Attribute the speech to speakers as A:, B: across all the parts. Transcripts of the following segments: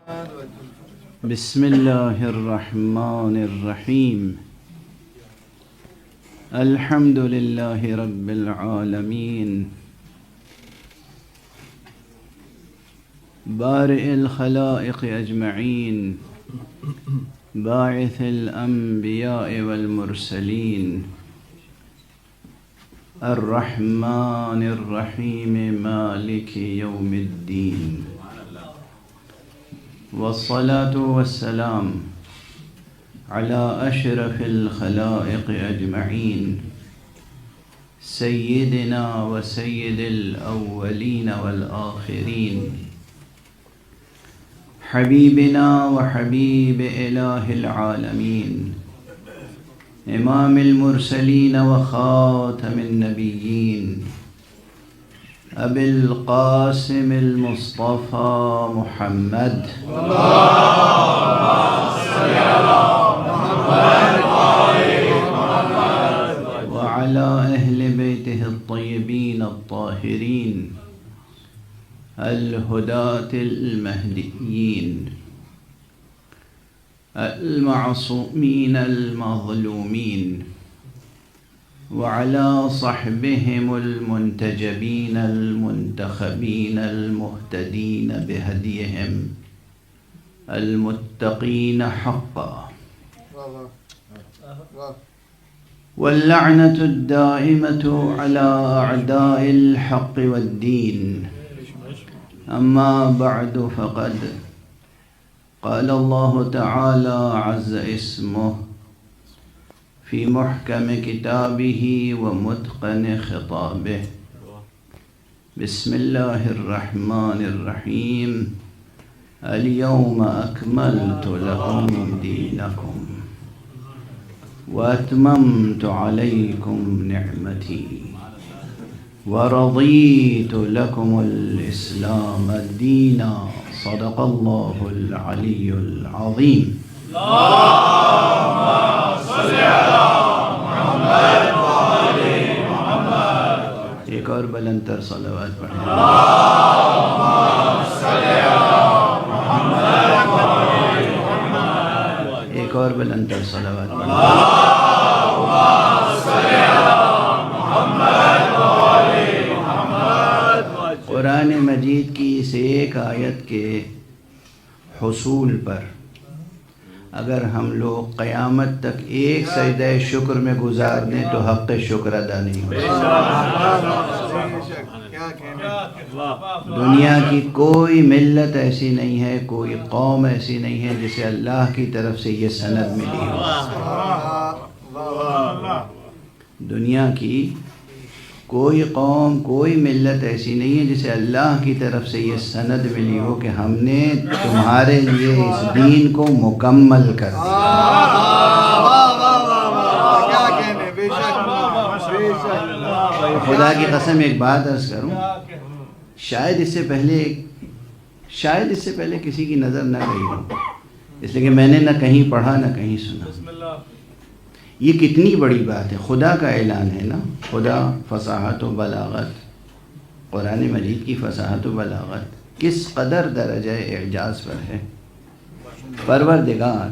A: بسم اللہ الرحمن الرحیم الحمد للہ رب العالمین بارئ الخلائق اجمعین باعث الانبیاء والمرسلین الرحمن الرحیم مالک یوم الدین والصلاة والسلام على أشرف الخلائق أجمعين سيدنا وسيد الأولين والآخرين حبيبنا وحبيب إله العالمين إمام المرسلين وخاتم النبيين أبي القاسم المصطفى محمد وعلى أهل بيته الطيبين الطاهرين الهداة المهديين المعصومين المظلومين وعلى صحبهم المنتجبين المنتخبين المهتدين بهديهم المتقين حقا واللعنة الدائمة على أعداء الحق والدين أما بعد فقد قال الله تعالى عز اسمه في محكم كتابه ومتقن خطابه بسم الله الرحمن الرحيم اليوم أكملت لكم دينكم وأتممت عليكم نعمتي ورضيت لكم الإسلام دينا صدق الله العلي العظيم اللهم صل على محمد وآل محمد. ایک اور بلند تر صلوات پڑھیں. اللهم صل على محمد وآل محمد. ایک اور بلند تر صلوات پڑھیں. اللهم صل على محمد وآل محمد. قرآن مجید کی اس ایک آیت کے حصول پر اگر ہم لوگ قیامت تک ایک سجدہ شکر میں گزار دیں تو حق شکر ادا نہیں ہو سکتا. دنیا کی کوئی ملت ایسی نہیں ہے، کوئی قوم ایسی نہیں ہے جسے اللہ کی طرف سے یہ سند ملی ہو. دنیا کی کوئی قوم، کوئی ملت ایسی نہیں ہے جسے اللہ کی طرف سے یہ سند ملی ہو کہ ہم نے تمہارے لیے اس دین کو مکمل کر دیا. خدا کی قسم ایک بات عرض کروں، شاید اس سے پہلے کسی کی نظر نہ گئی ہو، اس لیے کہ میں نے نہ کہیں پڑھا نہ کہیں سنا. یہ کتنی بڑی بات ہے، خدا کا اعلان ہے نا. خدا فصاحت و بلاغت، قرآن مجید کی فصاحت و بلاغت کس قدر درجہ اعجاز پر ہے. پروردگار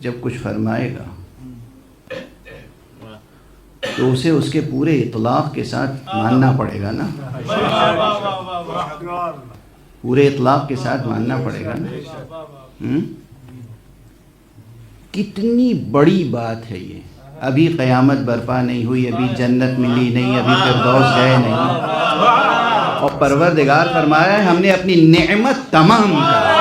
A: جب کچھ فرمائے گا تو اسے اس کے پورے اطلاق کے ساتھ ماننا پڑے گا نا. پورے اطلاق کے ساتھ ماننا پڑے گا نا. کتنی بڑی بات ہے یہ. ابھی قیامت برپا نہیں ہوئی، ابھی جنت ملی نہیں، ابھی فردوس گئے نہیں، اور پروردگار فرمایا ہے ہم نے اپنی نعمت تمام کر.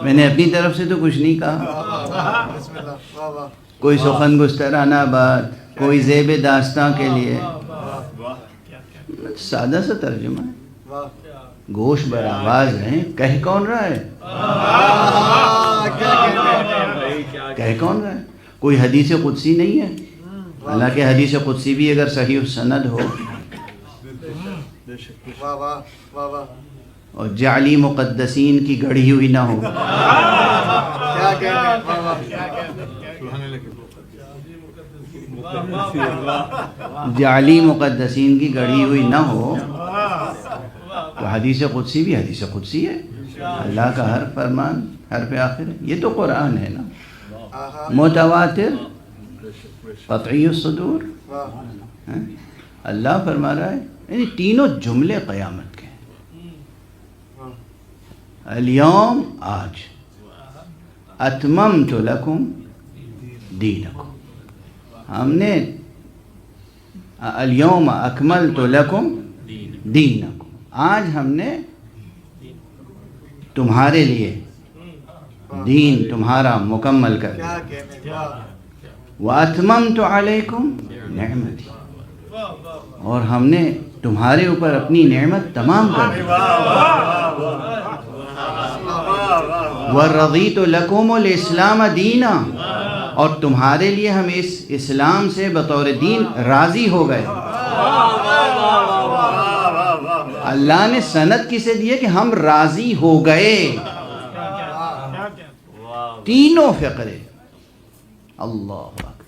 A: میں نے اپنی طرف سے تو کچھ نہیں کہا، کوئی سخن گسترانہ بات، کوئی زیب داستاں کے لیے، سادہ سا ترجمہ ہے. گوش بر آواز رہیں، کہہ کون رہا ہے؟ کہہ کون رہا ہے؟ کوئی حدیث قدسی نہیں ہے، حالانکہ حدیث قدسی بھی اگر صحیح السند ہو اور جعلی مقدسین کی گڑھی ہوئی نہ ہو، جعلی مقدسین کی گڑھی ہوئی نہ ہو تو حدیث قدسی بھی حدیث قدسی ہے، اللہ کا ہر فرمان حرف آخر ہے۔ یہ تو قرآن ہے نا، متواتر قطعی الصدور۔ اللہ فرما رہا ہے یعنی تینوں جملے قیامت کے، الیوم آج، اتممت لکم دینکم، ہم نے الیوم اکملت لکم دینکم، آج ہم نے تمہارے لیے دین تمہارا مکمل کر دیا، وَأَتْمَمْتُ عَلَيْكُمْ نِعْمَتِي، اور ہم نے تمہارے اوپر اپنی نعمت تمام کر دی، وَرَضِيتُ لَكُمُ الْإِسْلَامَ دِينًا، اور تمہارے لیے ہم اس اسلام سے بطور دین راضی ہو گئے۔ اللہ نے سند کسے دیے کہ ہم راضی ہو گئے، تینوں فقرے، اللہ اکبر،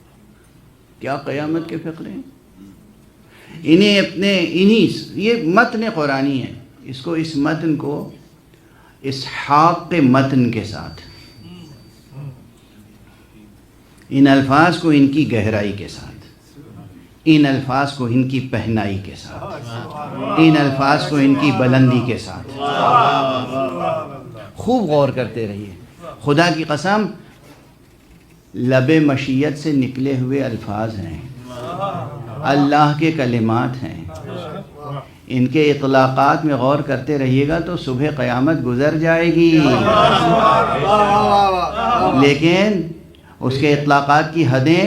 A: کیا قیامت کے فقرے ہیں۔ یہ متن قرآنی ہے، اس متن کو اسحاق کے متن کے ساتھ، ان الفاظ کو ان کی گہرائی کے ساتھ، ان الفاظ کو ان کی پہنائی کے ساتھ، ان الفاظ کو ان کی بلندی کے ساتھ خوب غور کرتے رہیے۔ خدا کی قسم لب مشیت سے نکلے ہوئے الفاظ ہیں، اللہ کے کلمات ہیں، ان کے اطلاقات میں غور کرتے رہیے گا تو صبح قیامت گزر جائے گی، لیکن اس کے اطلاقات کی حدیں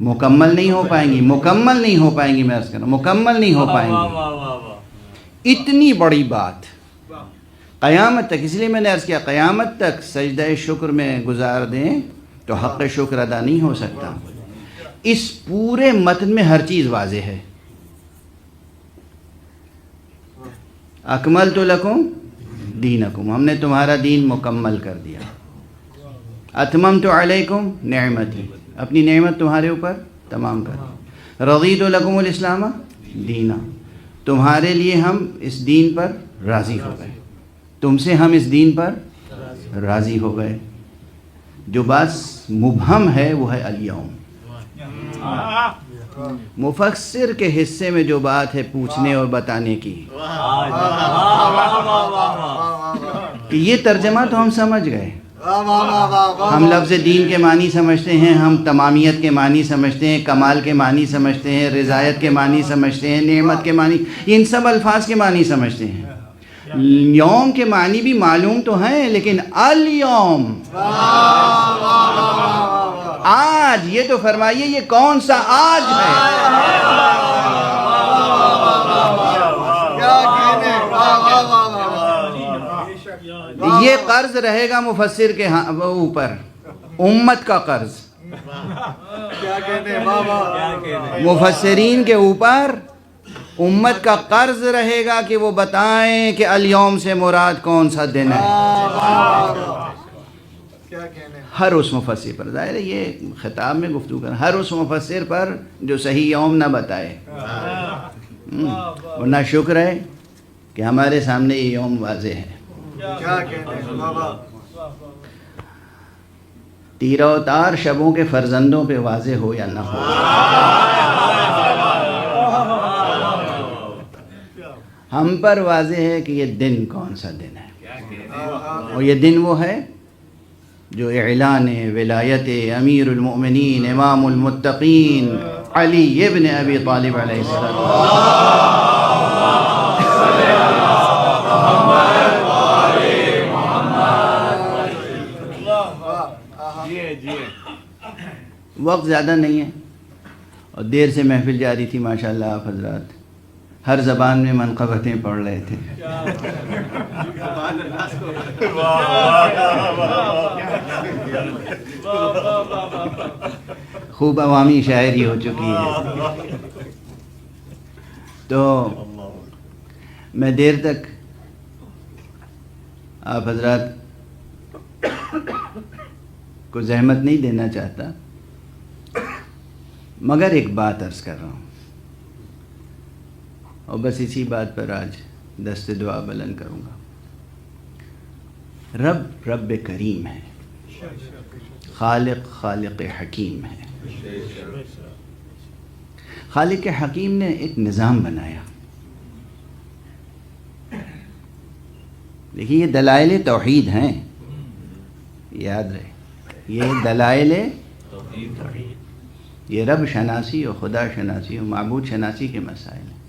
A: مکمل نہیں ہو پائیں گی، مکمل نہیں ہو پائیں گی، میں عرض کر رہا ہوں مکمل نہیں ہو پائیں گی۔ اتنی بڑی بات قیامت تک، اس لیے میں نے عرض کیا قیامت تک سجدہ شکر میں گزار دیں تو حق شکر ادا نہیں ہو سکتا۔ اس پورے متن میں ہر چیز واضح ہے۔ اکملت لکم دینکم، ہم نے تمہارا دین مکمل کر دیا۔ اتممت علیکم نعمتی، اپنی نعمت تمہارے اوپر تمام کر دی۔ رضیت لکم الاسلام دینا، تمہارے لیے ہم اس دین پر راضی ہو گئے، تم سے ہم اس دین پر راضی ہو گئے۔ جو بات مبہم ہے وہ ہے الیوم، مفسر کے حصے میں جو بات ہے پوچھنے اور بتانے کی، کہ یہ ترجمہ تو ہم سمجھ گئے، ہم لفظ دین کے معنی سمجھتے ہیں، ہم تمامیت کے معنی سمجھتے ہیں، کمال کے معنی سمجھتے ہیں، رضایت کے معنی سمجھتے ہیں، نعمت کے معنی، ان سب الفاظ کے معنی سمجھتے ہیں۔ یوم کے معنی بھی معلوم تو ہیں، لیکن الیوم آج، یہ تو فرمائیے یہ کون سا آج ہے؟ یہ قرض رہے گا مفسر کے اوپر، امت کا قرض، مفسرین کے اوپر امت کا قرض رہے گا کہ وہ بتائیں کہ الیوم سے مراد کون سا دن ہے۔ ہر اس مفسر پر، ظاہر ہے یہ خطاب میں گفتگو کر، ہر اس مفسر پر جو صحیح یوم نہ بتائے، ورنہ شکر ہے کہ ہمارے سامنے یہ یوم واضح ہے۔ تیرہ و تار شبوں کے فرزندوں پہ واضح ہو یا نہ ہو، ہم پر واضح ہے کہ یہ دن کون سا دن ہے، اور یہ دن وہ ہے جو اعلان ولایت امیر المؤمنین امام المتقین علی ابن ابی طالب علیہ السلام، وقت زیادہ نہیں ہے اور دیر سے محفل جاری تھی، ماشاءاللہ آپ حضرات ہر زبان میں منقبتیں پڑھ رہے تھے. خوب عوامی شاعری ہو چکی ہے. تو میں دیر تک آپ حضرات کو زحمت نہیں دینا چاہتا، مگر ایک بات عرض کر رہا ہوں، اور بس اسی بات پر آج دست دعا بلند کروں گا. رب کریم ہے، خالق حکیم ہے. خالق حکیم نے ایک نظام بنایا. دیکھیے یہ دلائل توحید ہیں، یاد رہے، یہ دلائل توحید، یہ رب شناسی اور خدا شناسی اور معبود شناسی کے مسائل ہیں.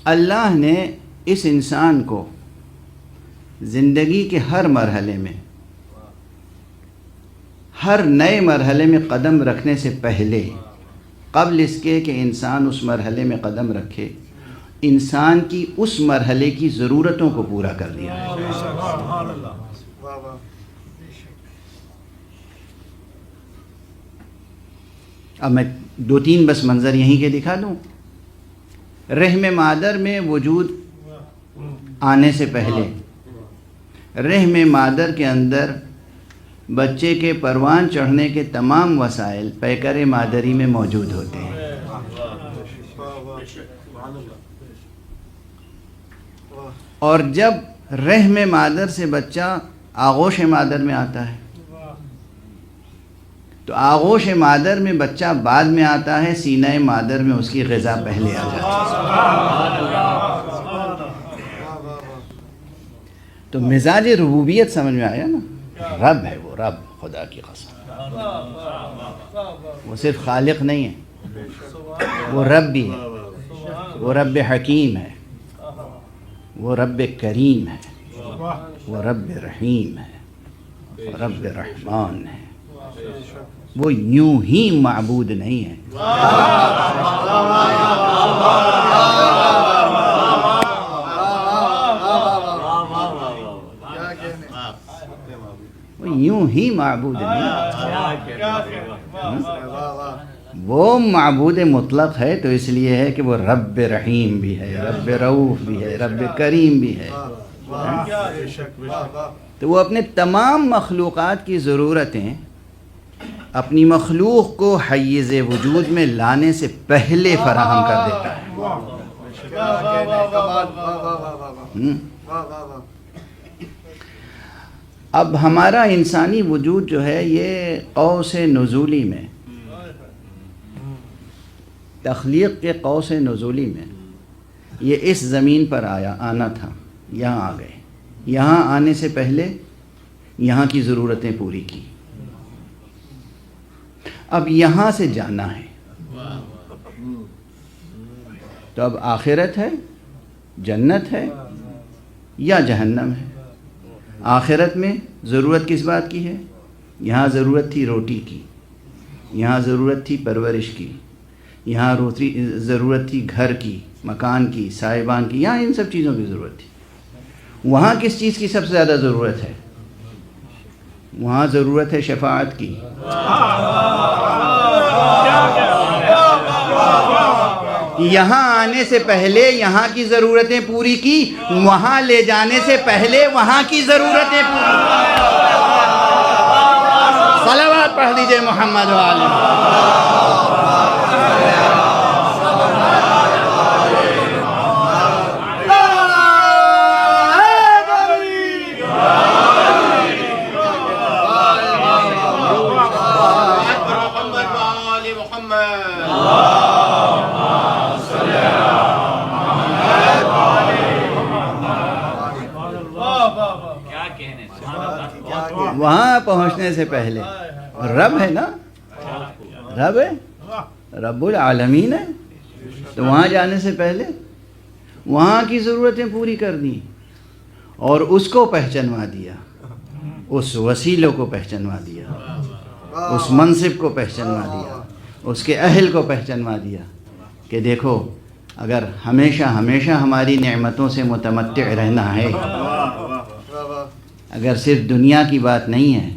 A: اللہ نے اس انسان کو زندگی کے ہر مرحلے میں، ہر نئے مرحلے میں قدم رکھنے سے پہلے، قبل اس کے کہ انسان اس مرحلے میں قدم رکھے، انسان کی اس مرحلے کی ضرورتوں کو پورا کر دیا ہے. اب میں 2-3 بس منظر یہیں کے دکھا دوں. رحم مادر میں وجود آنے سے پہلے رحم مادر کے اندر بچے کے پروان چڑھنے کے تمام وسائل پیکر مادری میں موجود ہوتے ہیں. اور جب رحم مادر سے بچہ آغوش مادر میں آتا ہے تو آغوش مادر میں بچہ بعد میں آتا ہے، سینہ مادر میں اس کی غذا پہلے آ جاتی ہے. تو مزاج ربوبیت سمجھ میں آیا نا. رب ہے وہ، رب، خدا کی قسم، وہ صرف خالق نہیں ہے، وہ رب بھی ہے، وہ رب حکیم ہے، وہ رب کریم ہے، وہ رب رحیم ہے، وہ رب رحمان ہے. وہ یوں ہی معبود نہیں ہے. وہ یوں ہی معبود نہیں ہے. وہ معبود مطلق ہے، تو اس لیے ہے کہ وہ رب رحیم بھی ہے، رب رؤوف بھی ہے، رب کریم بھی ہے. تو وہ اپنے تمام مخلوقات کی ضرورتیں اپنی مخلوق کو حیز وجود میں لانے سے پہلے فراہم کر دیتا ہے. اب ہمارا انسانی وجود جو ہے یہ قوس نزولی میں، تخلیق کے قوس نزولی میں یہ اس زمین پر آنا تھا. یہاں آ گئے. یہاں آنے سے پہلے یہاں کی ضرورتیں پوری کی. اب یہاں سے جانا ہے، تو اب آخرت ہے، جنت ہے یا جہنم ہے. آخرت میں ضرورت کس بات کی ہے؟ یہاں ضرورت تھی روٹی کی، یہاں ضرورت تھی پرورش کی، یہاں ضرورت تھی گھر کی، مکان کی، صاحبان کی، یہاں ان سب چیزوں کی ضرورت تھی. وہاں کس چیز کی سب سے زیادہ ضرورت ہے؟ وہاں ضرورت ہے شفاعت کی. یہاں آنے سے پہلے یہاں کی ضرورتیں پوری کی، وہاں لے جانے سے پہلے وہاں کی ضرورتیں پوری. صلوات پڑھ دیجئے محمد وآلہ. وہاں پہنچنے سے پہلے رب ہے نا، رب ہے، رب العالمین ہے. تو وہاں جانے سے پہلے وہاں کی ضرورتیں پوری کر دیں اور اس کو پہچنوا دیا، اس وسیلوں کو پہچنوا دیا، اس منصب کو پہچنوا دیا، اس کے اہل کو پہچنوا دیا. کہ دیکھو اگر ہمیشہ ہمیشہ ہماری نعمتوں سے متمتع رہنا ہے، اگر صرف دنیا کی بات نہیں ہے،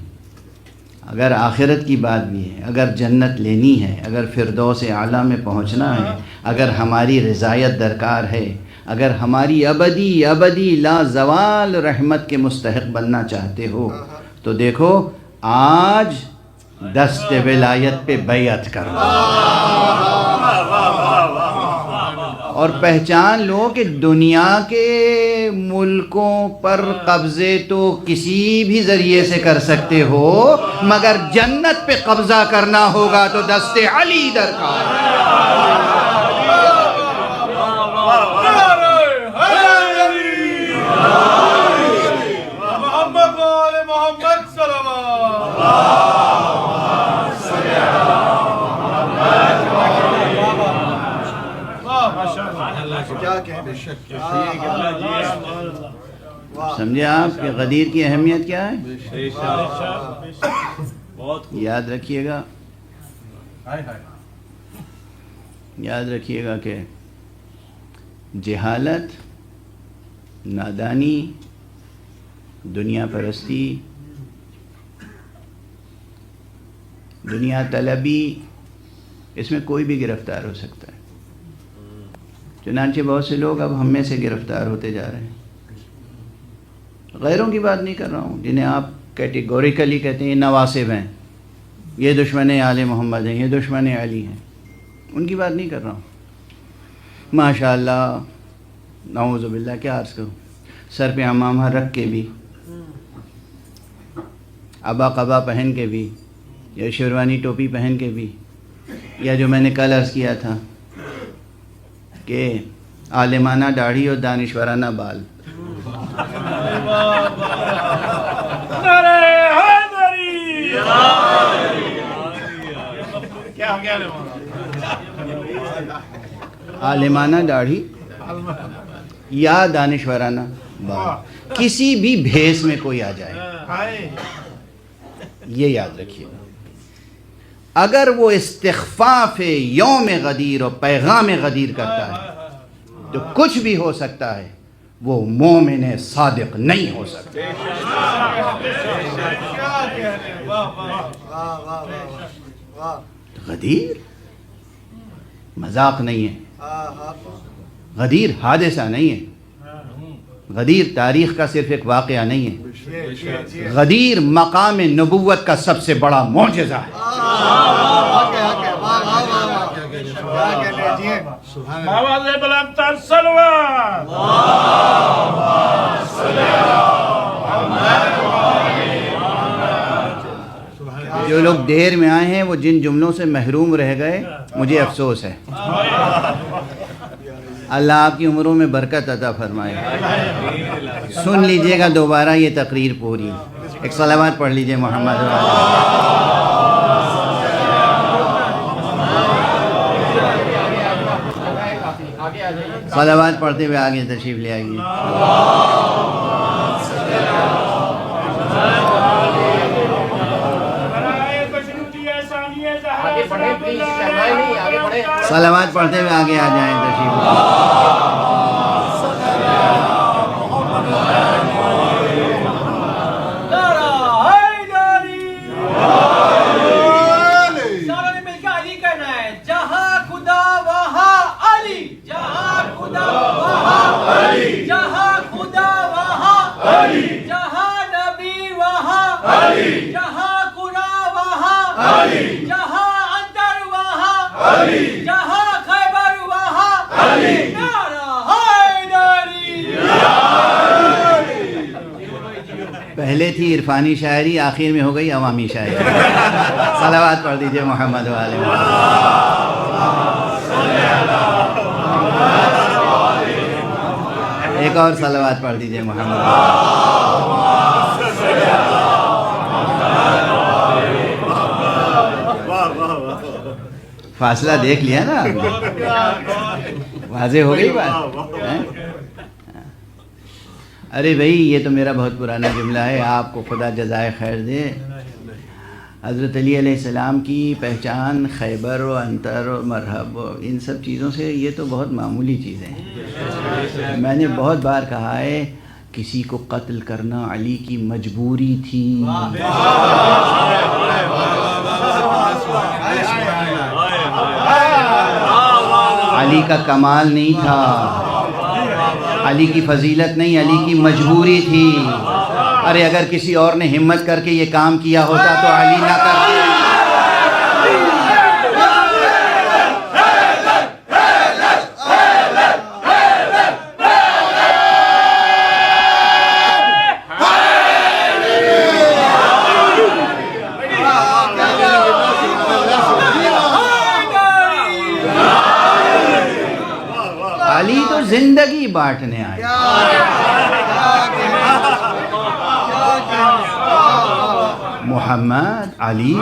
A: اگر آخرت کی بات بھی ہے، اگر جنت لینی ہے، اگر فردوس اعلیٰ میں پہنچنا ہے، اگر ہماری رضایت درکار ہے، اگر ہماری ابدی ابدی لا زوال رحمت کے مستحق بننا چاہتے ہو، تو دیکھو آج دست ولایت پہ بیعت کر لو اور پہچان لو کہ دنیا کے ملکوں پر قبضے تو کسی بھی ذریعے سے کر سکتے ہو، مگر جنت پہ قبضہ کرنا ہوگا تو دست علی درکار۔ سمجھے آپ کہ غدیر کی اہمیت کیا ہے؟ یاد رکھیے گا، یاد رکھیے گا کہ جہالت، نادانی، دنیا پرستی، دنیا طلبی، اس میں کوئی بھی گرفتار ہو سکتا ہے۔ چنانچہ بہت سے لوگ اب ہم میں سے گرفتار ہوتے جا رہے ہیں۔ غیروں کی بات نہیں کر رہا ہوں جنہیں آپ کیٹیگوریکلی کہتے ہیں یہ نواسب ہیں، یہ دشمن آل محمد ہیں، یہ دشمن علی ہیں، ان کی بات نہیں کر رہا ہوں۔ ماشاء اللہ، نعوذ باللہ، کیا عرض کروں، سر پہ عمامہ رکھ کے بھی، عبا قبا پہن کے بھی، یا شیروانی ٹوپی پہن کے بھی، یا جو میں نے کل عرض کیا تھا کہ عالمانہ داڑھی اور دانشورانہ بال، عالمانہ داڑھی یا دانشورانہ بال، کسی بھی بھیس میں کوئی آ جائے، یہ یاد رکھیے گا۔ اگر وہ استخفاف یوم غدیر اور پیغام غدیر کرتا ہے تو کچھ بھی ہو سکتا ہے، وہ مومن صادق نہیں ہو سکتا۔ غدیر مذاق نہیں ہے، غدیر حادثہ نہیں ہے، غدیر تاریخ کا صرف ایک واقعہ نہیں ہے، غدیر مقام نبوت کا سب سے بڑا معجزہ ہے۔ جو لوگ دیر میں آئے ہیں وہ جن جملوں سے محروم رہ گئے، مجھے افسوس ہے۔ اللہ آپ کی عمروں میں برکت عطا فرمائے۔ سن لیجئے گا دوبارہ یہ تقریر پوری، ایک صلوات پڑھ لیجئے محمد۔ صلوات پڑھتے ہوئے آگے تشریف لے آئیے۔ صلوات پڑھتے ہوئے آگے آ جائیں، تشریف پہلے تھی عرفانی شاعری، آخر میں ہو گئی عوامی شاعری۔ صلوات پڑھ دیجئے محمد والے ایک اور صلوات پڑھ دیجئے محمد۔ فاصلہ دیکھ لیا نا، واضح ہو گئی بات۔ ارے بھائی، یہ تو میرا بہت پرانا جملہ ہے، آپ کو خدا جزائے خیر دے۔ حضرت علی علیہ السلام کی پہچان خیبر و انتر و مرحب و ان سب چیزوں سے یہ تو بہت معمولی چیزیں ہیں. میں نے بہت بار کہا ہے کسی کو قتل کرنا علی کی مجبوری تھی. علی کا کمال نہیں تھا، علی کی فضیلت نہیں، علی کی مجبوری تھی. ارے اگر کسی اور نے ہمت کر کے یہ کام کیا ہوتا تو علی نہ کرتے. علی تو زندگی بانٹنے آئے. محمد علی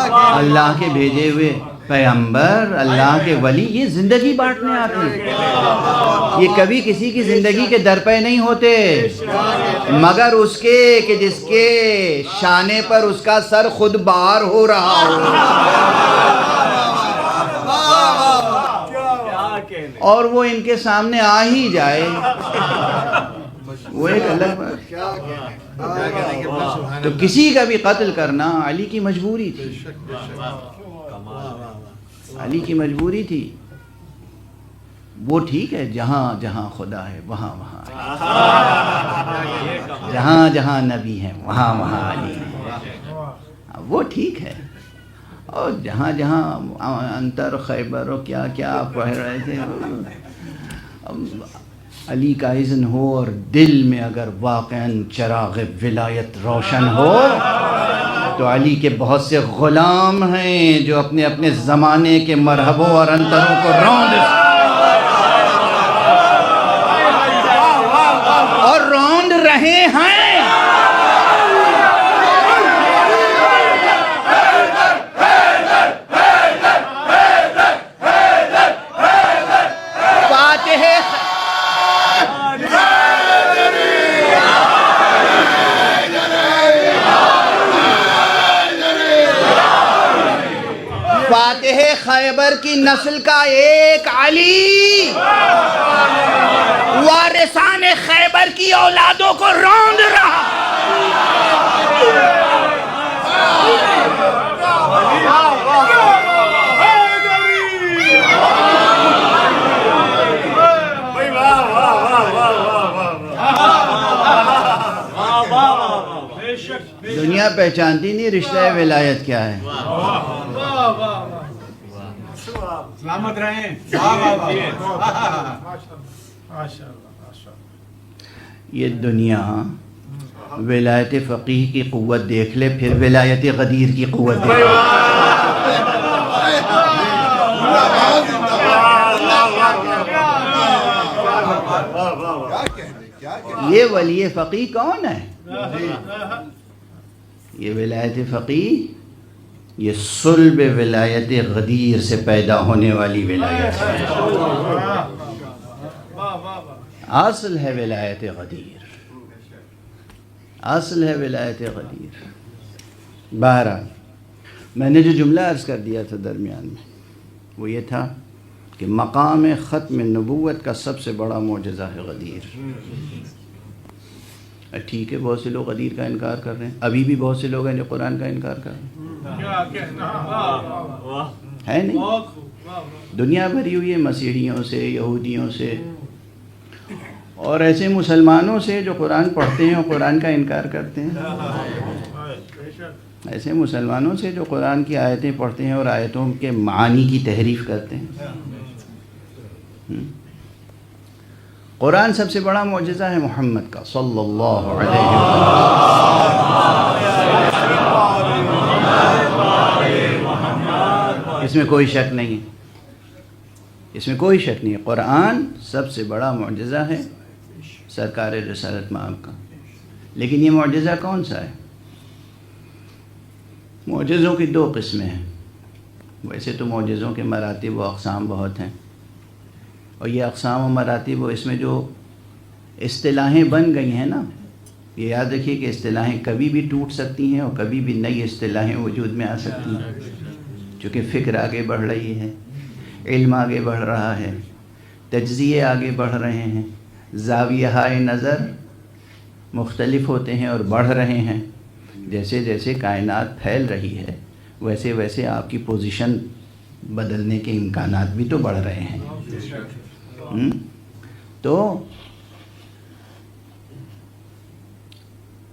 A: اللہ کے بھیجے ہوئے پیغمبر، اللہ کے ولی، یہ زندگی بانٹنے آتے ہیں. یہ کبھی کسی کی زندگی کے در پہ نہیں ہوتے مگر اس کے کہ جس کے شانے پر اس کا سر خود بار ہو رہا ہو اور وہ ان کے سامنے آ ہی جائے، وہ ایک الگ بات. تو کسی کا بھی قتل کرنا علی کی مجبوری تھی، علی کی مجبوری تھی. وہ ٹھیک ہے جہاں جہاں خدا ہے وہاں وہاں علی، جہاں جہاں نبی ہے وہاں وہاں علی ہے، وہ ٹھیک ہے. اور جہاں جہاں انتر خیبر و کیا کیا آپ پڑھ رہے تھے، علی کا اذن ہو اور دل میں اگر واقعاً چراغ ولایت روشن ہو تو علی کے بہت سے غلام ہیں جو اپنے اپنے زمانے کے مرحبوں اور انتروں کو روند رہے ہیں. فاتح خیبر کی نسل کا ایک علی وارثان خیبر کی اولادوں کو روند رہا. دنیا پہچانتی نہیں رشتہ ولایت کیا ہے.
B: سلامت رہیں.
A: یہ دنیا ولایت فقیہ کی قوت دیکھ لے، پھر ولایت غدیر کی قوت دیکھ لے. یہ ولی فقیہ کون ہے؟ یہ ولایت فقیہ یہ صلب ولایت غدیر سے پیدا ہونے والی ولایت ہے. اصل ہے ولایت غدیر، اصل ہے ولایت غدیر. بہرحال میں نے جو جملہ عرض کر دیا تھا درمیان میں وہ یہ تھا کہ مقام ختم نبوت کا سب سے بڑا معجزہ ہے غدیر. ٹھیک ہے بہت سے لوگ غدیر کا انکار کر رہے ہیں، ابھی بھی بہت سے لوگ ہیں جو قرآن کا انکار کر رہے ہیں، ہے نہیں؟ دنیا بھری ہوئی ہے مسیحیوں سے، یہودیوں سے اور ایسے مسلمانوں سے جو قرآن پڑھتے ہیں اور قرآن کا انکار کرتے ہیں. ایسے مسلمانوں سے جو قرآن کی آیتیں پڑھتے ہیں اور آیتوں کے معانی کی تحریف کرتے ہیں. قرآن سب سے بڑا معجزہ ہے محمد کا صلی اللہ علیہ وسلم. اس میں کوئی شک نہیں ہے، اس میں کوئی شک نہیں ہے. قرآن سب سے بڑا معجزہ ہے سرکار رسالت مآب کا. لیکن یہ معجزہ کون سا ہے؟ معجزوں کی دو قسمیں ہیں. ویسے تو معجزوں کے مراتب و اقسام بہت ہیں، اور یہ اقسام و مراتب و اس میں جو اصطلاحیں بن گئی ہیں نا یہ یاد رکھیے کہ اصطلاحیں کبھی بھی ٹوٹ سکتی ہیں اور کبھی بھی نئی اصطلاحیں وجود میں آ سکتی ہیں، چونکہ فکر آگے بڑھ رہی ہے، علم آگے بڑھ رہا ہے، تجزیے آگے بڑھ رہے ہیں، زاویہائے نظر مختلف ہوتے ہیں اور بڑھ رہے ہیں. جیسے جیسے کائنات پھیل رہی ہے ویسے ویسے آپ کی پوزیشن بدلنے کے امکانات بھی تو بڑھ رہے ہیں. تو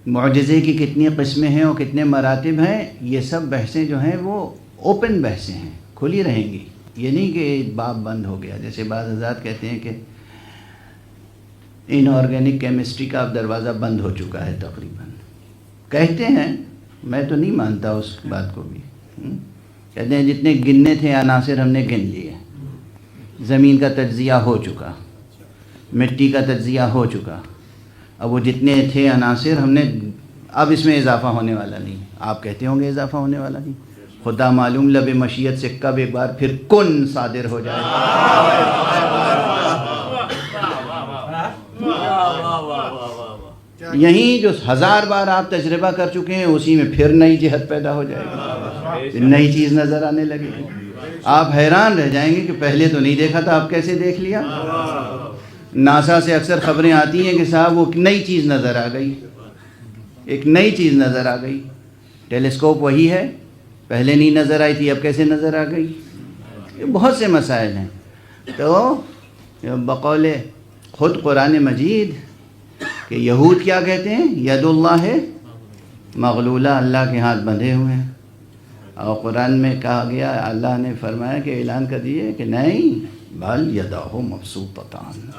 A: معجزے کی کتنی قسمیں ہیں اور کتنے مراتب ہیں، یہ سب بحثیں جو ہیں وہ اوپن بحثیں ہیں، کھلی رہیں گی. یہ نہیں کہ باب بند ہو گیا. جیسے بعض حضرات کہتے ہیں کہ ان آرگینک کیمسٹری کا اب دروازہ بند ہو چکا ہے تقریباً. کہتے ہیں، میں تو نہیں مانتا اس بات کو بھی. کہتے ہیں جتنے گننے تھے عناصر ہم نے گن لیے، زمین کا تجزیہ ہو چکا، مٹی کا تجزیہ ہو چکا، اب وہ جتنے تھے عناصر ہم نے، اب اس میں اضافہ ہونے والا نہیں. آپ کہتے ہوں گے اضافہ ہونے والا نہیں، خدا معلوم لب مشیت سے کب ایک بار پھر کن صادر ہو جائے گا. یہیں جو 1000 بار آپ تجربہ کر چکے ہیں اسی میں پھر نئی جہت پیدا ہو جائے گی، نئی چیز نظر آنے لگے گی. آپ حیران رہ جائیں گے کہ پہلے تو نہیں دیکھا تھا، آپ کیسے دیکھ لیا. ناسا سے اکثر خبریں آتی ہیں کہ صاحب وہ نئی چیز نظر آ گئی، ایک نئی چیز نظر آ گئی. ٹیلیسکوپ وہی ہے، پہلے نہیں نظر آئی تھی، اب کیسے نظر آ گئی. یہ بہت سے مسائل ہیں. تو بقول خود قرآن مجید کہ یہود کیا کہتے ہیں، ید اللہ ہے مغلولہ، اللہ کے ہاتھ بندھے ہوئے ہیں. اور قرآن میں کہا گیا، اللہ نے فرمایا کہ اعلان کر دیجئے کہ نہیں، بل یداہ مبسوطتان،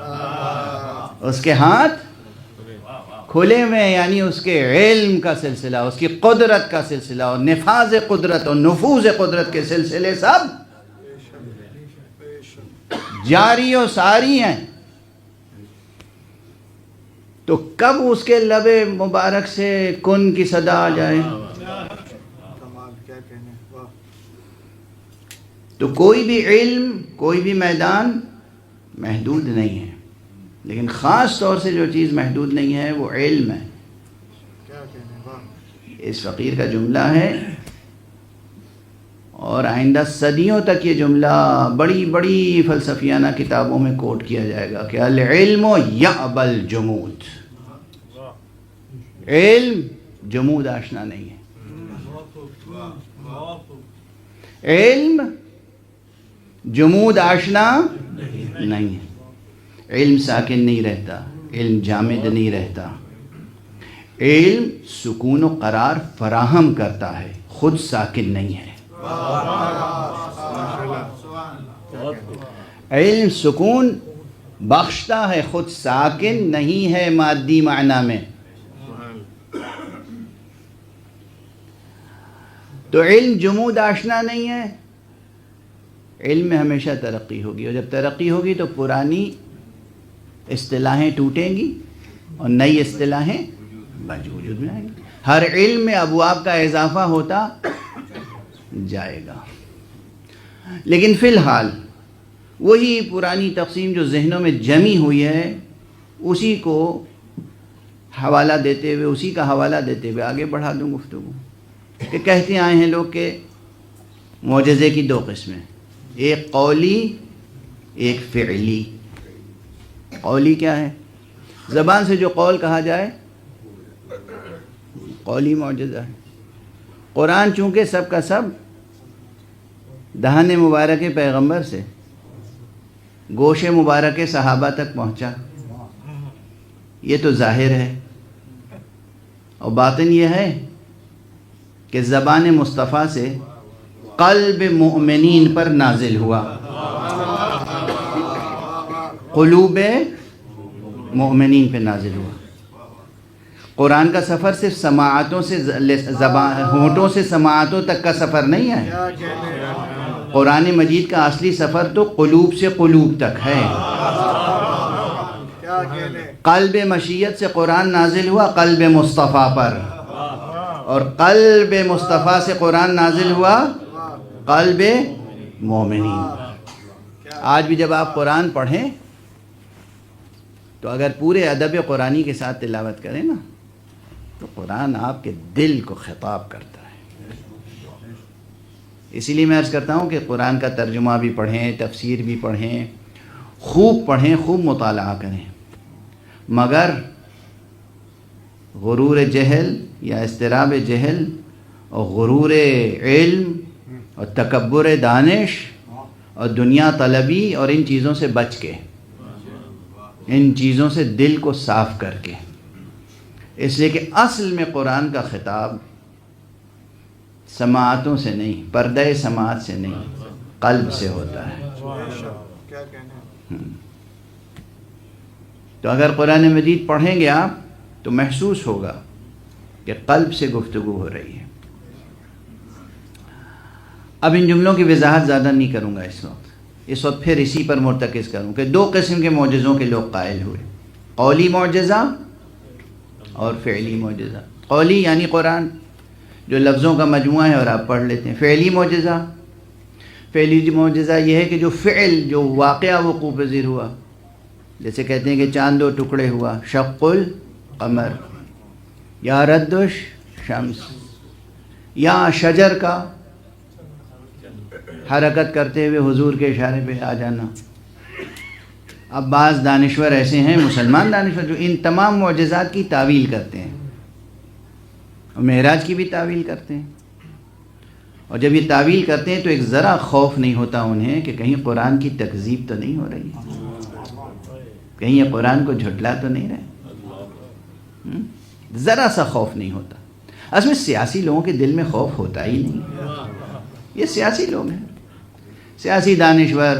A: اس کے ہاتھ کھلے ہوئے ہیں. یعنی اس کے علم کا سلسلہ، اس کی قدرت کا سلسلہ اور نفاذ قدرت اور نفوذ قدرت کے سلسلے سب جاری و ساری ہیں. تو کب اس کے لب مبارک سے کن کی صدا آ جائے. تو کوئی بھی علم، کوئی بھی میدان محدود نہیں ہے، لیکن خاص طور سے جو چیز محدود نہیں ہے وہ علم ہے. اس فقیر کا جملہ ہے اور آئندہ صدیوں تک یہ جملہ بڑی بڑی فلسفیانہ کتابوں میں کوٹ کیا جائے گا کہ العلم یعبی الجمود. علم جمود آشنا نہیں ہے. علم جمود آشنا نہیں ہے. علم ساکن نہیں رہتا، علم جامد نہیں رہتا. علم سکون و قرار فراہم کرتا ہے، خود ساکن نہیں ہے. علم سکون بخشتا ہے، خود ساکن نہیں ہے مادی معنی میں. تو علم جمود آشنا نہیں ہے. علم میں ہمیشہ ترقی ہوگی، اور جب ترقی ہوگی تو پرانی اصطلاحیں ٹوٹیں گی اور نئی اصطلاحیں وجود میں آئیں گی. ہر علم میں ابواب کا اضافہ ہوتا جائے گا. لیکن فی الحال وہی پرانی تقسیم جو ذہنوں میں جمی ہوئی ہے اسی کو حوالہ دیتے ہوئے، اسی کا حوالہ دیتے ہوئے آگے بڑھا دوں گفتگو. کہ کہتے آئے ہیں لوگ کہ معجزے کی 2 قسمیں، ایک قولی ایک فعلی. قولی کیا ہے؟ زبان سے جو قول کہا جائے قولی معجزہ ہے. قرآن چونکہ سب کا سب دہن مبارک پیغمبر سے گوش مبارک صحابہ تک پہنچا، یہ تو ظاہر ہے. اور باطن یہ ہے کہ زبان مصطفیٰ سے قلب مؤمنین پر نازل ہوا، قلوب مؤمنین پہ نازل ہوا. قرآن کا سفر صرف سماعتوں سے ہونٹوں سے سماعتوں تک کا سفر نہیں ہے. قرآن مجید کا اصلی سفر تو قلوب سے قلوب تک ہے. قلب مشیت سے قرآن نازل ہوا قلب مصطفیٰ پر، اور قلب مصطفیٰ سے قرآن نازل ہوا قلب مومنین. آج بھی جب آپ قرآن پڑھیں تو اگر پورے ادب قرآنی کے ساتھ تلاوت کریں نا تو قرآن آپ کے دل کو خطاب کرتا ہے. اسی لیے میں عرض کرتا ہوں کہ قرآن کا ترجمہ بھی پڑھیں، تفسیر بھی پڑھیں، خوب مطالعہ کریں، مگر غرور جہل یا اضطراب جہل اور غرور علم اور تکبر دانش اور دنیا طلبی اور ان چیزوں سے بچ کے، ان چیزوں سے دل کو صاف کر کے. اس لیے کہ اصل میں قرآن کا خطاب سماعتوں سے نہیں، پردہ سماعت سے نہیں، قلب سے ہوتا ہے. تو اگر قرآن مجید پڑھیں گے آپ تو محسوس ہوگا کہ قلب سے گفتگو ہو رہی ہے. اب ان جملوں کی وضاحت زیادہ نہیں کروں گا اس وقت پھر اسی پر مرتکز کروں کہ دو قسم کے معجزوں کے لوگ قائل ہوئے: قولی معجزہ اور فعلی معجزہ. قولی یعنی قرآن جو لفظوں کا مجموعہ ہے اور آپ پڑھ لیتے ہیں. فعلی معجزہ یہ ہے کہ جو فعل، جو واقعہ وقوع پذیر ہوا، جیسے کہتے ہیں کہ چاند دو ٹکڑے ہوا، شق القمر، یا رد الشمس، یا شجر کا حرکت کرتے ہوئے حضور کے اشارے پہ آ جانا. اب بعض دانشور ایسے ہیں، مسلمان دانشور، جو ان تمام معجزات کی تعویل کرتے ہیں اور معراج کی بھی تعویل کرتے ہیں. اور جب یہ تعویل کرتے ہیں تو ایک ذرا خوف نہیں ہوتا انہیں کہ کہیں قرآن کی تکذیب تو نہیں ہو رہی ہے، کہیں یہ قرآن کو جھٹلا تو نہیں رہے. ذرا سا خوف نہیں ہوتا. اصل میں سیاسی لوگوں کے دل میں خوف ہوتا ہی نہیں. یہ سیاسی لوگ ہیں، سیاسی دانشور،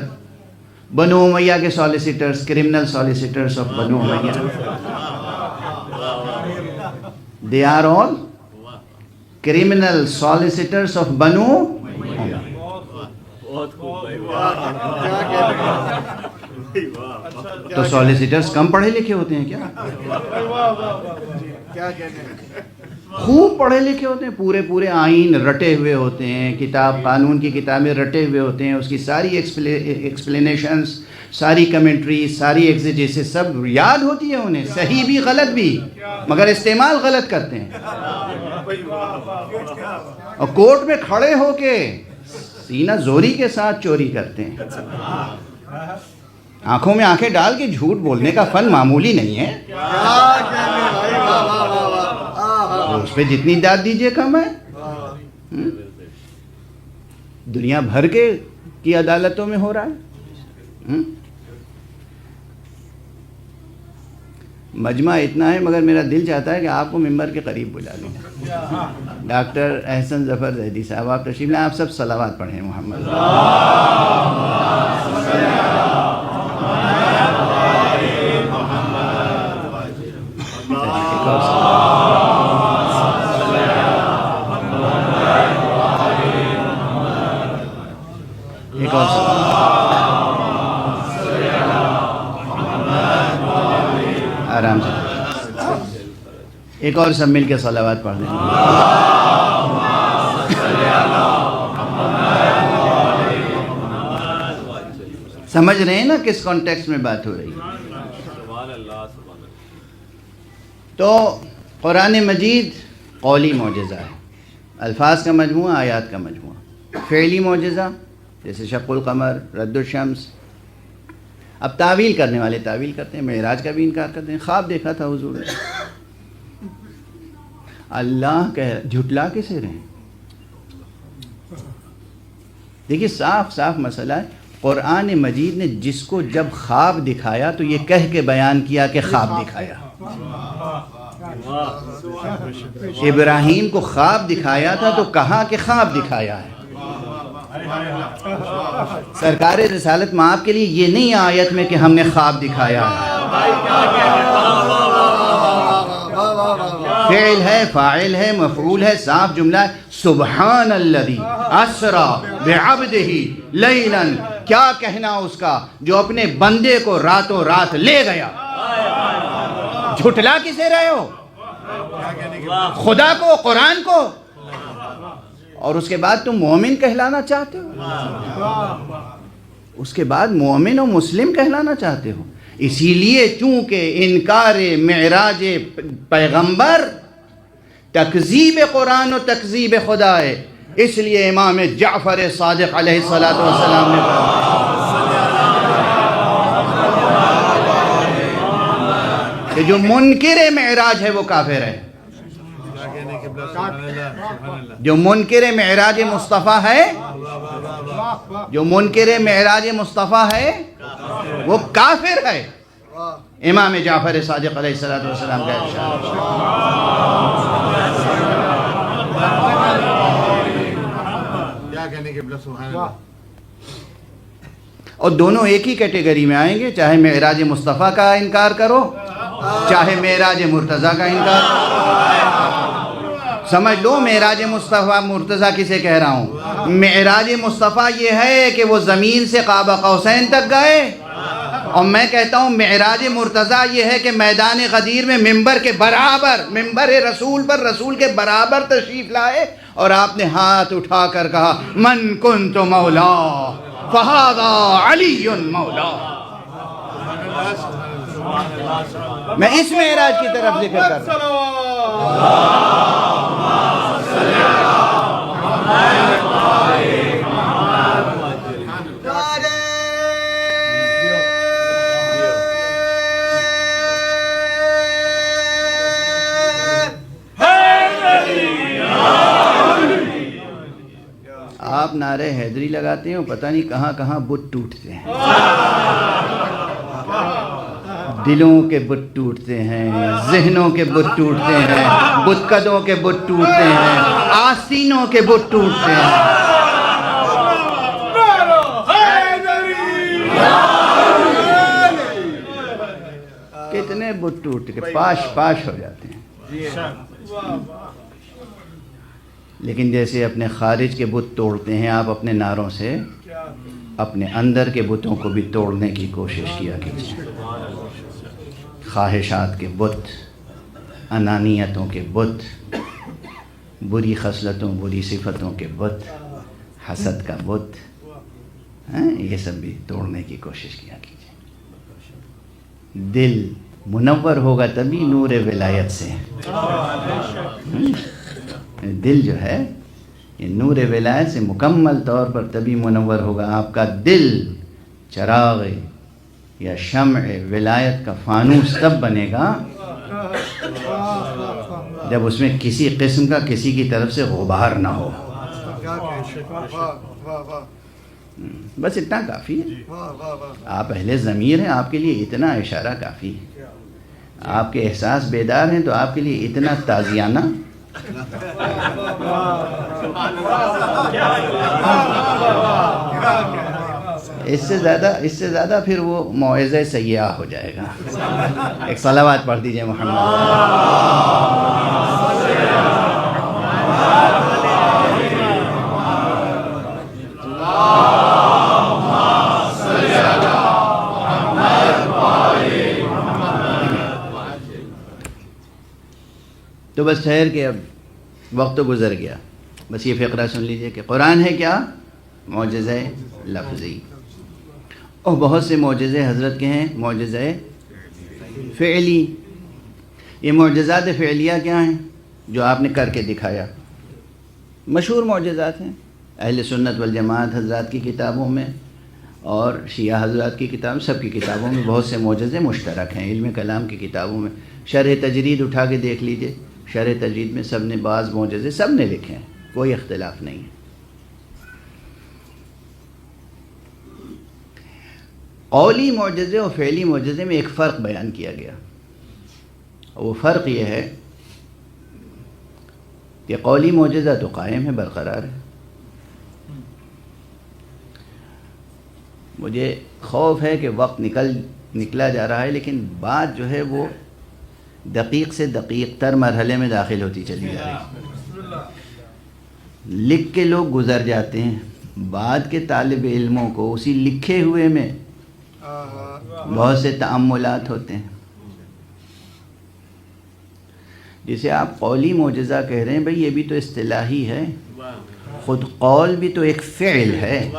A: بنو امیہ کے سالیسیٹرز، کریمنل سالیسیٹرز آف بنو امیہ. They are all criminal solicitors of Banu Umayyah. تو سالیسیٹرز کم پڑھے لکھے ہوتے ہیں کیا؟ خوب پڑھے لکھے ہوتے ہیں، پورے آئین رٹے ہوئے ہوتے ہیں، کتاب قانون کی کتابیں رٹے ہوئے ہوتے ہیں، اس کی ساری ایکسپلینیشنز، ساری کمنٹری، ساری ایگزیجیسس سب یاد ہوتی ہے انہیں، صحیح بھی غلط بھی، مگر استعمال غلط کرتے ہیں. اور کورٹ میں کھڑے ہو کے سینہ زوری کے ساتھ چوری کرتے ہیں. آنکھوں میں آنکھیں ڈال کے جھوٹ بولنے کا فن معمولی نہیں ہے. اس پہ جتنی داد دیجیے کم ہے. دنیا بھر کی عدالتوں میں ہو رہا ہے. مجمع اتنا ہے مگر میرا دل چاہتا ہے کہ آپ کو ممبر کے قریب بلا لوں. ڈاکٹر احسن ظفر زیدی صاحب، آپ تشریف لائیں، آپ سب صلوات پڑھیں محمد. ایک اور آرام سے، ایک اور سب مل کے صلوات پڑھ لیں. سمجھ رہے ہیں نا کس کانٹیکسٹ میں بات ہو رہی ہے؟ تو قرآن مجید قولی معجزہ ہے، الفاظ کا مجموعہ، آیات کا مجموعہ. فعلی معجزہ جیسے شق القمر، رد الشمس. اب تعویل کرنے والے تعویل کرتے ہیں، معراج کا بھی انکار کرتے ہیں. خواب دیکھا تھا حضور نے، اللہ کہہ جھٹلا کسے رہے؟ دیکھیے صاف مسئلہ ہے. قرآن مجید نے جس کو جب خواب دکھایا تو یہ کہہ کے بیان کیا کہ خواب دکھایا. ابراہیم کو خواب دکھایا تھا تو کہا کہ خواب دکھایا ہے. سرکار رسالت مآب کے لیے یہ نہیں آیت میں کہ ہم نے خواب دکھایا ہے. فعل ہے، فاعل ہے، مفعول ہے، صاف جملہ ہے. سبحان الذی اسری بعبدہ لیلا، کیا کہنا اس کا جو اپنے بندے کو راتوں رات لے گیا. جھٹلا کسے رہے ہو؟ خدا کو، قرآن کو. اور اس کے بعد تم مومن کہلانا چاہتے ہو، اس کے بعد مومن و مسلم کہلانا چاہتے ہو. اسی لیے چونکہ انکار معراج پیغمبر تکذیب قرآن و تکذیب خدا ہے. اس لیے امام جعفر صادق علیہ السلام نے کہا کہ جو منکر معراج ہے وہ کافر ہے. جو منکر معراج مصطفیٰ ہے، جو منکر معراج مصطفیٰ ہے وہ کافر ہے. امام جعفر صادق علیہ السلام کا ارشاد. اور دونوں ایک ہی کیٹیگری میں آئیں گے، چاہے معراج مصطفیٰ کا انکار کرو، چاہے معراج مرتضیٰ کا انکار کرو. سمجھ لو معراج مصطفیٰ مرتضیٰ کسے کہہ رہا ہوں. معراج مصطفیٰ یہ ہے کہ وہ زمین سے قاب قوسین تک گئے، اور میں کہتا ہوں معراج مرتضیٰ یہ ہے کہ میدان غدیر میں منبر کے برابر، منبر رسول پر رسول کے برابر تشریف لائے، اور آپ نے ہاتھ اٹھا کر کہا من کنت مولا فہذا علی مولا. میں اس معراج کی طرف ذکر کر رہا ہوں. آپ نعرے حیدری لگاتے ہیں، پتہ نہیں کہاں کہاں بت ٹوٹتے ہیں. دلوں کے بت ٹوٹتے ہیں، ذہنوں کے بت ٹوٹتے ہیں، بتکدوں کے بت ٹوٹتے ہیں، آستینوں کے بت ٹوٹتے ہیں. کتنے بت ٹوٹ کے پاش ہو جاتے ہیں. لیکن جیسے اپنے خارج کے بت توڑتے ہیں، آپ اپنے نعروں سے اپنے اندر کے بتوں کو بھی توڑنے کی کوشش کیا کیجیے. خواہشات کے بت، انانیتوں کے بت، بری خصلتوں بری صفتوں کے بت، حسد کا بت، یہ سب بھی توڑنے کی کوشش کیا کیجیے. دل منور ہوگا تبھی نور ولایت سے. دل جو ہے یہ نور ولایت سے مکمل طور پر تبھی منور ہوگا. آپ کا دل چراغ یا شمع ولایت کا فانوس تب بنے گا جب اس میں کسی قسم کا کسی کی طرف سے غبار نہ ہو. بس اتنا کافی ہے. آپ اہل ضمیر ہیں، آپ کے لیے اتنا اشارہ کافی ہے. آپ کے احساس بیدار ہیں تو آپ کے لیے اتنا تازیانہ اس سے زیادہ پھر وہ موعظہ سیاح ہو جائے گا. ایک صلوات پڑھ دیجئے محمد. تو بس ٹھہر کے اب وقت تو گزر گیا. بس یہ فقرہ سن لیجئے کہ قرآن ہے کیا؟ معجزہ لفظی. اور بہت سے معجزے حضرت کے ہیں معجزہ فعلی. یہ معجزات فعلیہ کیا ہیں؟ جو آپ نے کر کے دکھایا. مشہور معجزات ہیں اہل سنت والجماعت حضرات کی کتابوں میں اور شیعہ حضرات کی کتاب، سب کی کتابوں میں بہت سے معجزے مشترک ہیں. علم کلام کی کتابوں میں شرح تجرید اٹھا کے دیکھ لیجئے. شرح تجرید میں سب نے بعض معجزے سب نے لکھے ہیں، کوئی اختلاف نہیں ہے. قولی معجزے اور فعلی معجزے میں ایک فرق بیان کیا گیا. وہ فرق یہ ہے کہ قولی معجزہ تو قائم ہے، برقرار ہے. مجھے خوف ہے کہ وقت نکلا جا رہا ہے، لیکن بات جو ہے وہ دقیق سے دقیق تر مرحلے میں داخل ہوتی چلی جا رہی ہے. لکھ کے لوگ گزر جاتے ہیں، بعد کے طالب علموں کو اسی لکھے ہوئے میں بہت سے تأملات ہوتے ہیں. جسے آپ قولی معجزہ کہہ رہے ہیں، بھئی یہ بھی تو اصطلاحی ہے. خود قول بھی تو ایک فعل ہے.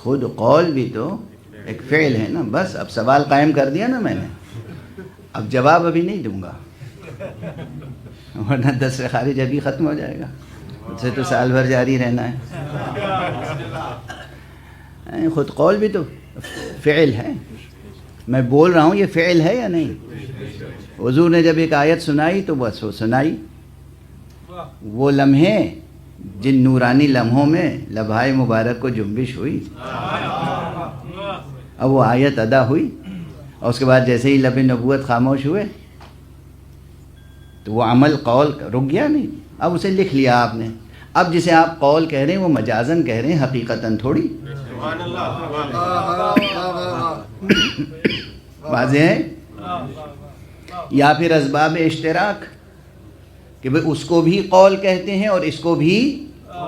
A: خود قول بھی تو ایک فعل ہے نا. بس اب سوال قائم کر دیا نا میں نے, اب جواب ابھی نہیں دوں گا ورنہ درس خارج ابھی ختم ہو جائے گا, اس سے تو سال بھر جاری رہنا ہے. خود قول بھی تو فعل ہے. میں بول رہا ہوں یہ فعل ہے یا نہیں. حضور نے جب ایک آیت سنائی تو بس وہ سنائی. وہ لمحے جن نورانی لمحوں میں لبھائے مبارک کو جنبش ہوئی, اب وہ آیت ادا ہوئی, اور اس کے بعد جیسے ہی لب نبوت خاموش ہوئے تو وہ عمل قول رک گیا نہیں. اب اسے لکھ لیا آپ نے. اب جسے آپ قول کہہ رہے ہیں وہ مجازن کہہ رہے ہیں, حقیقتاً تھوڑی. واضح ہے. یا پھر اسباب اشتراک کہ بھئی اس کو بھی قول کہتے ہیں اور اس کو بھی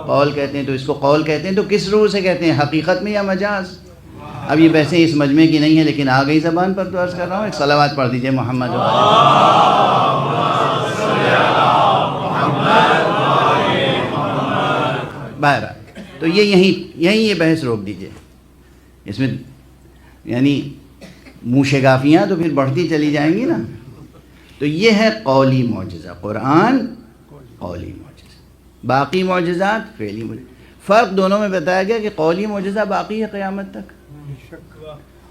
A: قول کہتے ہیں, تو اس کو قول کہتے ہیں تو کس روح سے کہتے ہیں, حقیقت میں یا مجاز. اب یہ بحثیں اس مجمع کی نہیں ہے لیکن آ گئی زبان پر تو عرض کر رہا ہوں. ایک صلوات پڑھ دیجئے محمد بہرحال. تو یہیں یہ بحث روک دیجئے. اس میں یعنی منہ شگافیاں تو پھر بڑھتی چلی جائیں گی نا. تو یہ ہے قولی معجزہ. قرآن قولی معجزہ, باقی معجزات فعلی معجزہ. فرق دونوں میں بتایا گیا کہ قولی معجزہ باقی ہے قیامت تک,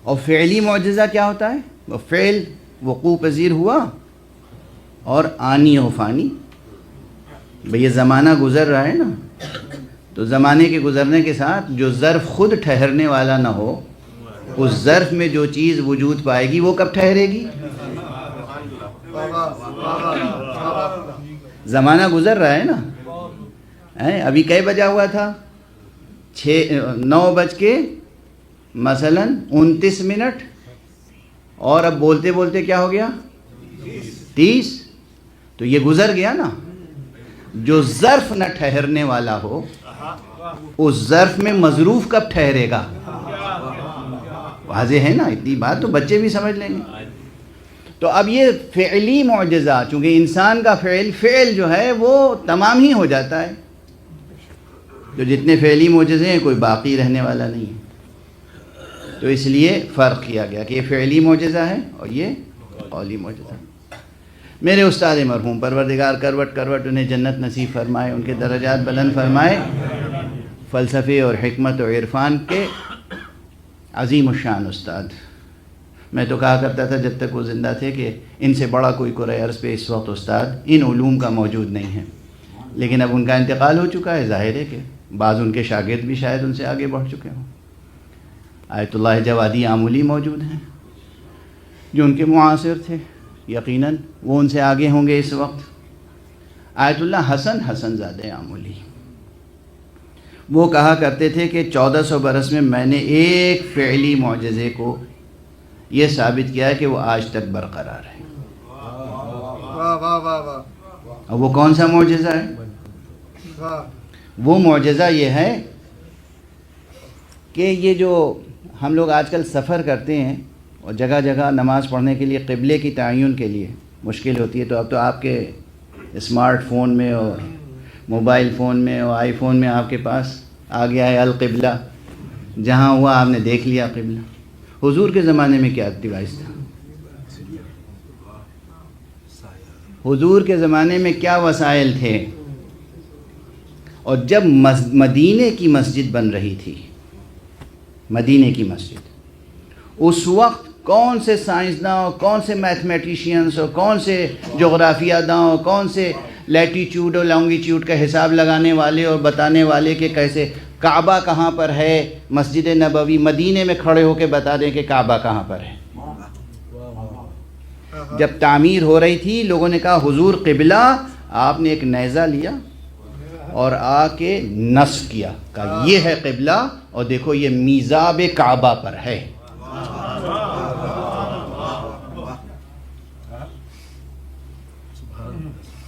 A: اور فعلی معجزہ کیا ہوتا ہے, وہ فعل وقوع پذیر ہوا اور آنی و فانی. بھئی یہ زمانہ گزر رہا ہے نا, تو زمانے کے گزرنے کے ساتھ جو ظرف خود ٹھہرنے والا نہ ہو, اس ظرف میں جو چیز وجود پائے گی وہ کب ٹھہرے گی. زمانہ گزر رہا ہے نا. ابھی کئے بجا ہوا تھا, 9 بج کے مثلاً 29 اور اب بولتے بولتے کیا ہو گیا 30. تو یہ گزر گیا نا. جو ظرف نہ ٹھہرنے والا ہو اس ظرف میں مظروف کب ٹھہرے گا. واضح ہے نا, اتنی بات تو بچے بھی سمجھ لیں گے. تو اب یہ فعلی معجزہ, چونکہ انسان کا فعل جو ہے وہ تمام ہی ہو جاتا ہے, جو جتنے فعلی معجزے ہیں کوئی باقی رہنے والا نہیں ہے. تو اس لیے فرق کیا گیا کہ یہ فعلی معجزہ ہے اور یہ قولی معجزہ. میرے استاد مرحوم پروردگار کروٹ کروٹ انہیں جنت نصیب فرمائے, ان کے درجات بلند فرمائے, فلسفے اور حکمت و عرفان کے عظیم الشان استاد. میں تو کہا کرتا تھا جب تک وہ زندہ تھے کہ ان سے بڑا کوئی کرۂ ارض پہ اس وقت استاد ان علوم کا موجود نہیں ہے. لیکن اب ان کا انتقال ہو چکا ہے, ظاہر ہے کہ بعض ان کے شاگرد بھی شاید ان سے آگے بڑھ چکے ہوں. آیت اللہ جوادی آمولی موجود ہیں جو ان کے معاصر تھے, یقیناً وہ ان سے آگے ہوں گے اس وقت. آیت اللہ حسن زادہ آمولی, وہ کہا کرتے تھے کہ 1400 برس میں میں نے ایک فعلی معجزے کو یہ ثابت کیا ہے کہ وہ آج تک برقرار ہے. اور وہ کون سا معجزہ ہے؟ وہ معجزہ یہ ہے کہ یہ جو ہم لوگ آج کل سفر کرتے ہیں اور جگہ جگہ نماز پڑھنے کے لیے قبلے کی تعین کے لیے مشکل ہوتی ہے, تو اب تو آپ کے اسمارٹ فون میں اور موبائل فون میں اور آئی فون میں آپ کے پاس آ گیا ہے القبلہ, جہاں ہوا آپ نے دیکھ لیا قبلہ. حضور کے زمانے میں کیا ڈیوائس تھا؟ حضور کے زمانے میں کیا وسائل تھے؟ اور جب مدینے کی مسجد بن رہی تھی, مدینے کی مسجد, اس وقت کون سے سائنسداں اور کون سے میتھمیٹیشینس اور کون سے جغرافیہ داں اور کون سے لیٹیچیوڈ اور لانگیچیوڈ کا حساب لگانے والے اور بتانے والے کہ کیسے کعبہ کہاں پر ہے, مسجد نبوی مدینے میں کھڑے ہو کے بتا دیں کہ کعبہ کہاں پر ہے. جب تعمیر ہو رہی تھی لوگوں نے کہا حضور قبلہ, آپ نے ایک نیزہ لیا اور آ کے نصب کیا, کہا یہ ہے قبلہ اور دیکھو یہ میزاب کعبہ پر ہے.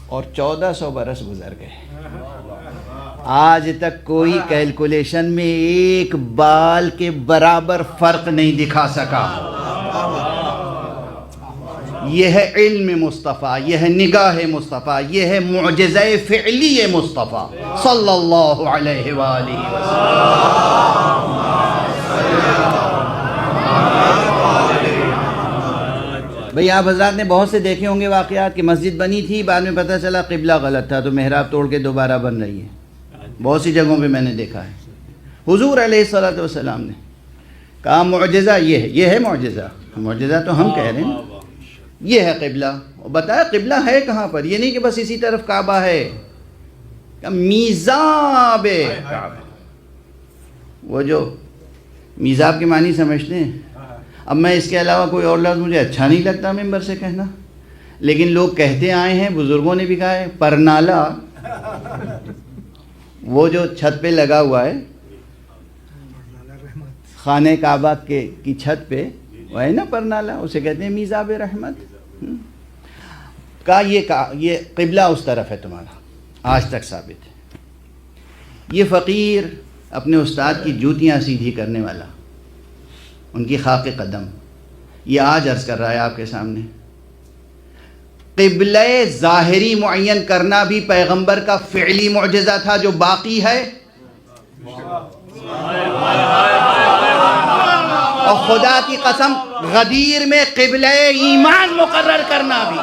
A: اور 1400 برس گزر گئے, آج تک کوئی کیلکولیشن میں ایک بال کے برابر فرق نہیں دکھا سکا. یہ ہے علم مصطفیٰ, یہ ہے نگاہ مصطفیٰ, یہ ہے معجزہ فعلی مصطفیٰ صلی اللہ علیہ وآلہ وسلم. بھئی آپ حضرات نے بہت سے دیکھے ہوں گے واقعات کہ مسجد بنی تھی، بعد میں پتہ چلا قبلہ غلط تھا تو محراب توڑ کے دوبارہ بن رہی ہے. بہت سی جگہوں پہ میں نے دیکھا ہے. حضور علیہ الصلوۃ والسلام نے کہا معجزہ یہ ہے معجزہ. معجزہ تو ہم کہہ رہے ہیں، یہ ہے قبلہ. بتایا قبلہ ہے کہاں پر، یہ نہیں کہ بس اسی طرف کعبہ ہے. میزاب کعبہ، وہ جو میزاب کے معنی سمجھتے ہیں. اب میں اس کے علاوہ کوئی اور لفظ مجھے اچھا نہیں لگتا ممبر سے کہنا، لیکن لوگ کہتے آئے ہیں، بزرگوں نے بھی کہا ہے. پرنالا، وہ جو چھت پہ لگا ہوا ہے خانہ کعبہ کی چھت پہ، وہ ہے نا پرنالا، اسے کہتے ہیں میزاب رحمت. یہ قبلہ اس طرف ہے تمہارا، آج تک ثابت ہے. یہ فقیر اپنے استاد کی جوتیاں سیدھی کرنے والا، ان کی خاک قدم، یہ آج عرض کر رہا ہے آپ کے سامنے. قبلہ ظاہری معین کرنا بھی پیغمبر کا فعلی معجزہ تھا جو باقی ہے، اور خدا کی قسم غدیر میں قبلہ ایمان مقرر کرنا بھی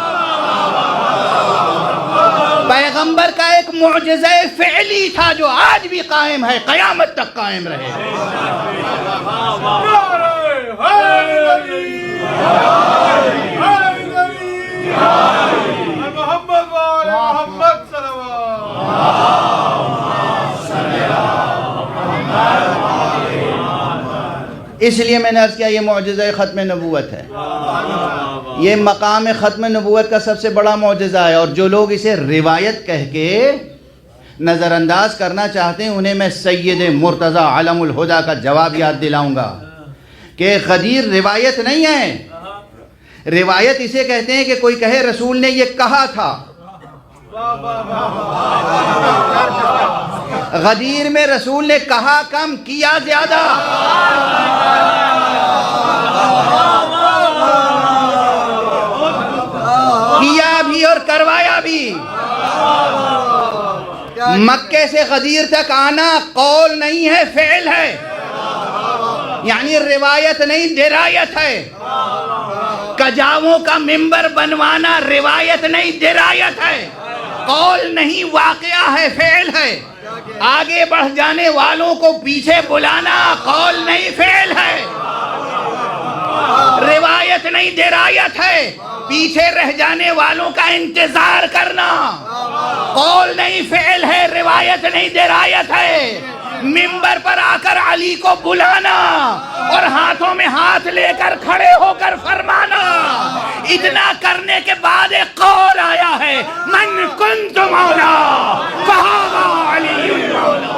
A: پیغمبر کا ایک معجزہ فعلی تھا جو آج بھی قائم ہے، قیامت تک قائم رہے. اس لیے میں نے عرض کیا یہ معجزہ ختم نبوت ہے، یہ مقام ختم نبوت کا سب سے بڑا معجزہ ہے. اور جو لوگ اسے روایت کہہ کے نظر انداز کرنا چاہتے ہیں انہیں میں سید مرتضی علم الہدیٰ کا جواب یاد دلاؤں گا کہ غدیر روایت نہیں ہے. روایت اسے کہتے ہیں کہ کوئی کہے رسول نے یہ کہا تھا. غدیر میں رسول نے کہا کم، کیا زیادہ. کیا بھی اور کروایا بھی. مکے سے غدیر تک آنا قول نہیں ہے، فعل ہے. یعنی روایت نہیں، درایت ہے. کجاووں کا ممبر بنوانا روایت نہیں، درایت ہے. قول نہیں، واقعہ ہے، فعل ہے. آگے بڑھ جانے والوں کو پیچھے بلانا قول نہیں، فعل ہے. روایت نہیں، درایت ہے. پیچھے رہ جانے والوں کا انتظار کرنا قول نہیں، فعل ہے. روایت نہیں، درایت ہے. ممبر پر آ کر علی کو بلانا اور ہاتھوں میں ہاتھ لے کر کھڑے ہو کر فرمانا، اتنا کرنے کے بعد ایک قول آیا ہے، من کنت مولا فہذا علی مولا.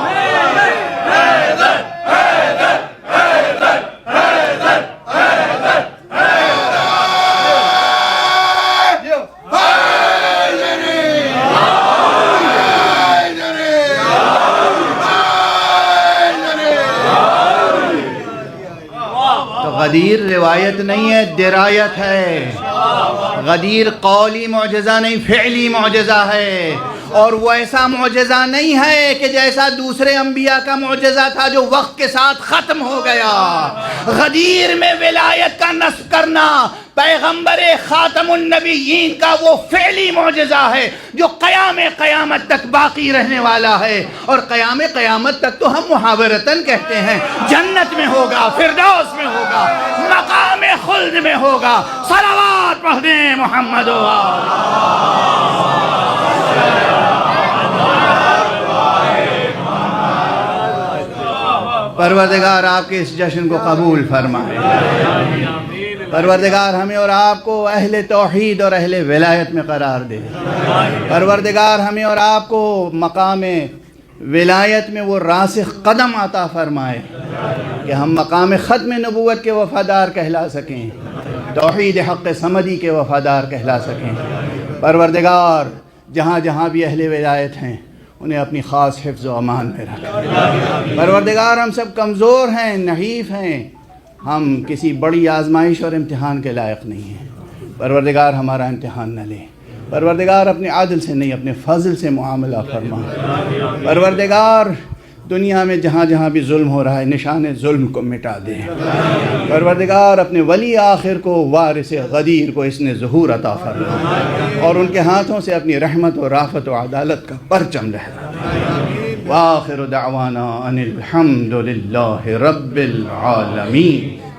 A: غدیر روایت نہیں ہے، درایت ہے. غدیر قولی معجزہ نہیں، فعلی معجزہ ہے. اور وہ ایسا معجزہ نہیں ہے کہ جیسا دوسرے انبیاء کا معجزہ تھا جو وقت کے ساتھ ختم ہو گیا. غدیر میں ولایت کا نصب کرنا پیغمبر خاتم النبیین کا وہ فعلی معجزہ ہے جو قیامت تک باقی رہنے والا ہے. اور قیامت تک تو ہم محاورتاً کہتے ہیں جنت میں ہوگا، فردوس میں ہوگا، مقام خلد میں ہوگا. صلوات پڑھ دیں محمد و پروردگار آپ کے اس جشن کو قبول فرمائے. پروردگار ہمیں اور آپ کو اہل توحید اور اہل ولایت میں قرار دے. پروردگار ہمیں اور آپ کو مقام ولایت میں وہ راسخ قدم عطا فرمائے کہ ہم مقام ختم نبوت کے وفادار کہلا سکیں، توحید حق صمدی کے وفادار کہلا سکیں. پروردگار جہاں جہاں بھی اہل ولایت ہیں انہیں اپنی خاص حفظ و امان میں رکھ. پروردگار ہم سب کمزور ہیں، نحیف ہیں، ہم کسی بڑی آزمائش اور امتحان کے لائق نہیں ہیں. پروردگار ہمارا امتحان نہ لے. پروردگار اپنے عادل سے نہیں اپنے فضل سے معاملہ فرما. پروردگار دنیا میں جہاں جہاں بھی ظلم ہو رہا ہے نشان ظلم کو مٹا دے۔ پروردگار اپنے ولی آخر کو وارث غدیر کو اس نے ظہور عطا فرما اور ان کے ہاتھوں سے اپنی رحمت و رافت و عدالت کا پرچم لہرا۔ وآخر دعوانا ان الحمد للہ رب العالمین۔